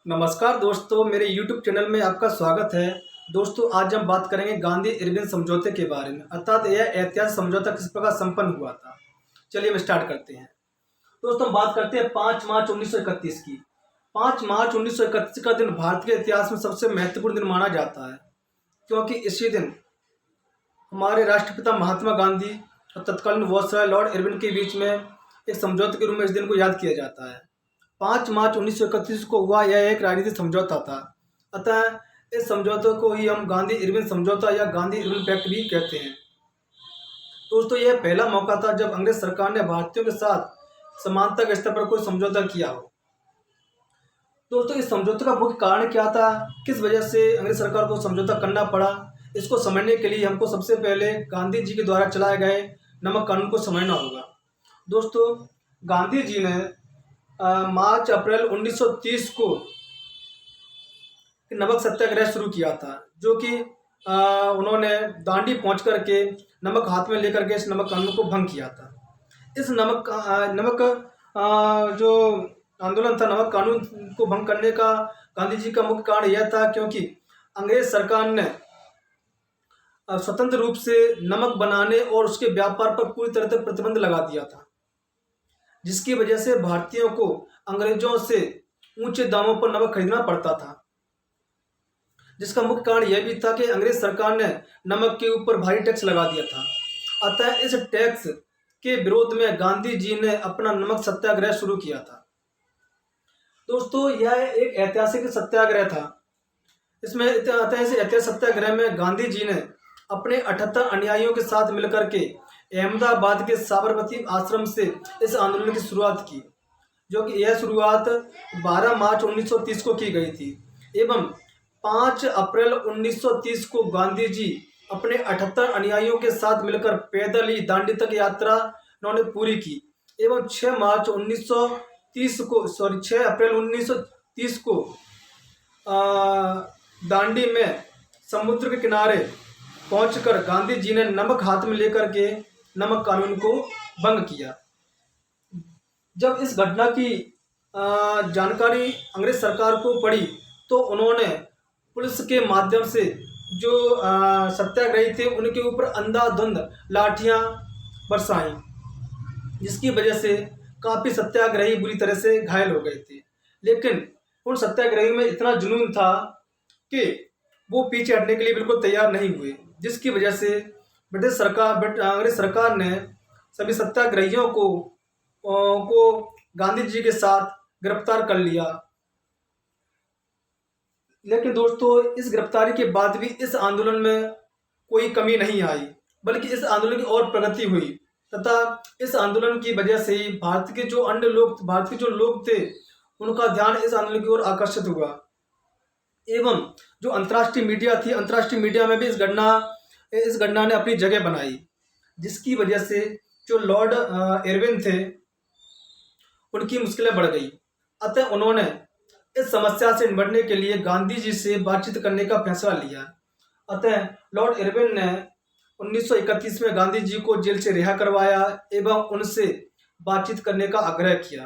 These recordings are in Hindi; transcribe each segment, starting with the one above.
नमस्कार दोस्तों, मेरे YouTube चैनल में आपका स्वागत है। दोस्तों, आज हम बात करेंगे गांधी इरविन समझौते के बारे में, अर्थात यह ऐतिहासिक समझौता किस प्रकार संपन्न हुआ था। चलिए हम स्टार्ट करते हैं। दोस्तों, हम बात करते हैं 5 मार्च 1931 की। 5 मार्च 1931 का दिन भारत के इतिहास में सबसे महत्वपूर्ण दिन माना जाता है, क्योंकि इसी दिन हमारे राष्ट्रपिता महात्मा गांधी और तत्कालीन वायसराय लॉर्ड इरविन के बीच में एक समझौते के रूप में इस दिन को याद किया जाता है। 5 मार्च 1931 को हुआ यह एक राजनीतिक समझौता था। अतः इस समझौते को ही हम गांधी इरविन समझौता या गांधी इरविन पैक्ट भी कहते हैं। दोस्तों, यह पहला मौका था जब अंग्रेज सरकार ने भारतीयों के साथ समानता के स्तर पर कोई समझौता किया हो। दोस्तों, इस समझौते का मुख्य कारण क्या था, किस वजह से अंग्रेज सरकार को समझौता करना पड़ा, इसको समझने के लिए हमको सबसे पहले गांधी जी के द्वारा चलाए गए नमक कानून को समझना होगा। दोस्तों, गांधी जी ने मार्च अप्रैल 1930 को नमक सत्याग्रह शुरू किया था, जो कि उन्होंने दांडी पहुंच करके नमक हाथ में लेकर के इस नमक कानून को भंग किया था। इस नमक जो आंदोलन था, नमक कानून को भंग करने का गांधी जी का मुख्य कारण यह था क्योंकि अंग्रेज सरकार ने स्वतंत्र रूप से नमक बनाने और उसके व्यापार पर पूरी तरह से प्रतिबंध लगा दिया था, जिसकी वजह से भारतीयों को अंग्रेजों से ऊंचे दामों पर नमक खरीदना पड़ता था। जिसका मुख्य कारण यह भी था कि अंग्रेज सरकार ने नमक के ऊपर भारी टैक्स लगा दिया था। अतः इस टैक्स के विरोध में गांधी जी ने अपना नमक सत्याग्रह शुरू किया था। दोस्तों, यह एक ऐतिहासिक सत्याग्रह था। इस ऐतिहासिक सत्याग्रह में गांधी जी ने अपने 78 अनुयायियों के साथ मिलकर के अहमदाबाद के साबरमती आश्रम से इस आंदोलन की शुरुआत की, जो कि यह शुरुआत 12 मार्च 1930 को की गई थी एवं 5 अप्रैल 1930 को गांधी जी अपने 78 अनुयायियों के साथ मिलकर पैदल ही दांडी तक यात्रा उन्होंने पूरी की एवं 6 अप्रैल 1930 को दांडी में समुद्र के किनारे पहुंचकर गांधी जी ने नमक हाथ में लेकर के नमक कानून को भंग किया। जब इस घटना की जानकारी अंग्रेज सरकार को पड़ी तो उन्होंने पुलिस के माध्यम से जो सत्याग्रही थे उनके ऊपर अंधाधुंध लाठियां बरसाई, जिसकी वजह से काफ़ी सत्याग्रही बुरी तरह से घायल हो गए थे। लेकिन उन सत्याग्रहियों में इतना जुनून था कि वो पीछे हटने के लिए बिल्कुल तैयार नहीं हुए, जिसकी वजह से अंग्रेज सरकार ने सभी सत्याग्रहियों को गांधी जी के साथ गिरफ्तार कर लिया। लेकिन दोस्तों, इस गिरफ्तारी के बाद भी इस आंदोलन में कोई कमी नहीं आई, बल्कि इस आंदोलन की और प्रगति हुई तथा इस आंदोलन की वजह से ही भारत के जो लोग थे उनका ध्यान इस आंदोलन की ओर आकर्षित हुआ एवं जो अंतर्राष्ट्रीय मीडिया थी, अंतर्राष्ट्रीय मीडिया में भी इस घटना ने अपनी जगह बनाई, जिसकी वजह से जो लॉर्ड इरविन थे उनकी मुश्किलें बढ़ गई। अतः उन्होंने इस समस्या से निपटने के लिए गांधी जी से बातचीत करने का फैसला लिया। अतः लॉर्ड इरविन ने 1931 में गांधी जी को जेल से रिहा करवाया एवं उनसे बातचीत करने का आग्रह किया।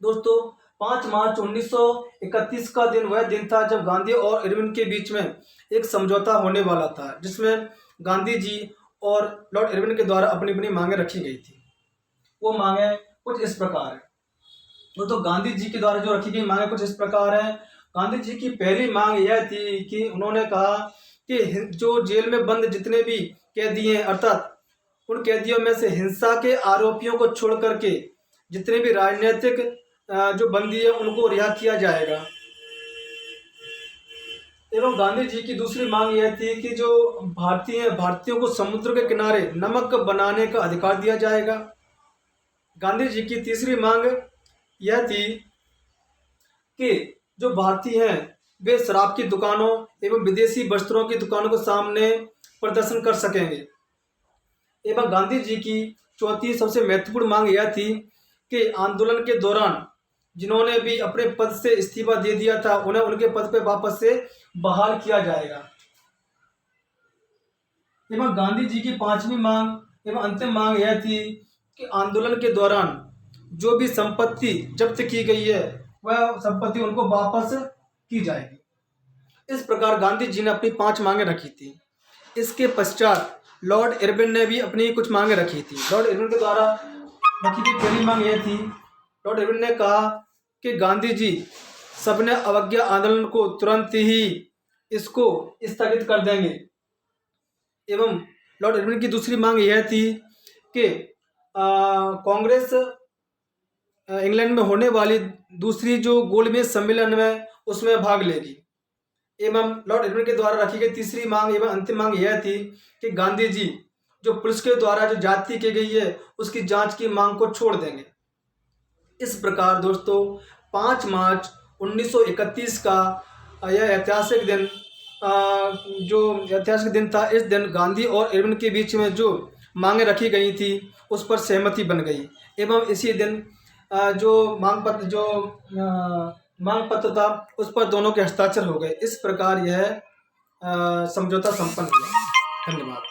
दोस्तों, 5 मार्च 1931 का दिन वह दिन था जब गांधी और इरविन के बीच में एक समझौता होने वाला था, जिसमें गांधी जी और लॉर्ड इरविन के द्वारा अपनी अपनी मांगें रखी गई थी। वो मांगें कुछ इस प्रकार है। तो गांधी जी के द्वारा जो रखी गई मांगें कुछ इस प्रकार है। गांधी जी की पहली मांग यह थी कि उन्होंने कहा कि जो जेल में बंद जितने भी कैदी हैं, अर्थात उन कैदियों में से हिंसा के आरोपियों को छोड़ करके जितने भी राजनीतिक जो बंदी है उनको रिहा किया जाएगा। एवं गांधी जी की दूसरी मांग यह थी कि जो भारतीयों को समुद्र के किनारे नमक बनाने का अधिकार दिया जाएगा। गांधी जी की तीसरी मांग यह थी कि जो भारतीय हैं वे शराब की दुकानों एवं विदेशी वस्त्रों की दुकानों के सामने प्रदर्शन कर सकेंगे। एवं गांधी जी की चौथी सबसे महत्वपूर्ण मांग यह थी कि आंदोलन के दौरान जिन्होंने भी अपने पद से इस्तीफा दे दिया था उन्हें उनके पद पे वापस से बहाल किया जाएगा। एवं गांधी जी की पांचवी मांग एवं अंतिम मांग यह थी कि आंदोलन के दौरान जो भी संपत्ति जब्त की गई है वह संपत्ति उनको वापस की जाएगी। इस प्रकार गांधी जी ने अपनी 5 मांगें रखी थी। इसके पश्चात लॉर्ड इरविन ने भी अपनी कुछ मांगें रखी थी। लॉर्ड इरविन के द्वारा रखी गई पहली मांग यह थी, लॉर्ड इरविन ने कहा कि गांधी जी सबने अवज्ञा आंदोलन को तुरंत ही इसको स्थगित कर देंगे। एवं लॉर्ड इरविन की दूसरी मांग यह थी कि कांग्रेस इंग्लैंड में होने वाली दूसरी जो गोलमेज सम्मेलन में उसमें भाग लेगी। एवं लॉर्ड इरविन के द्वारा रखी गई तीसरी मांग एवं अंतिम मांग यह थी कि गांधी जी जो पुलिस के द्वारा जो जाति की गई है उसकी जांच की मांग को छोड़ देंगे। इस प्रकार दोस्तों 5 मार्च 1931 का यह ऐतिहासिक दिन जो ऐतिहासिक दिन था, इस दिन गांधी और इरविन के बीच में जो मांगें रखी गई थी उस पर सहमति बन गई। एवं इसी दिन जो मांग पत्र था उस पर दोनों के हस्ताक्षर हो गए। इस प्रकार यह समझौता संपन्न हुआ। धन्यवाद।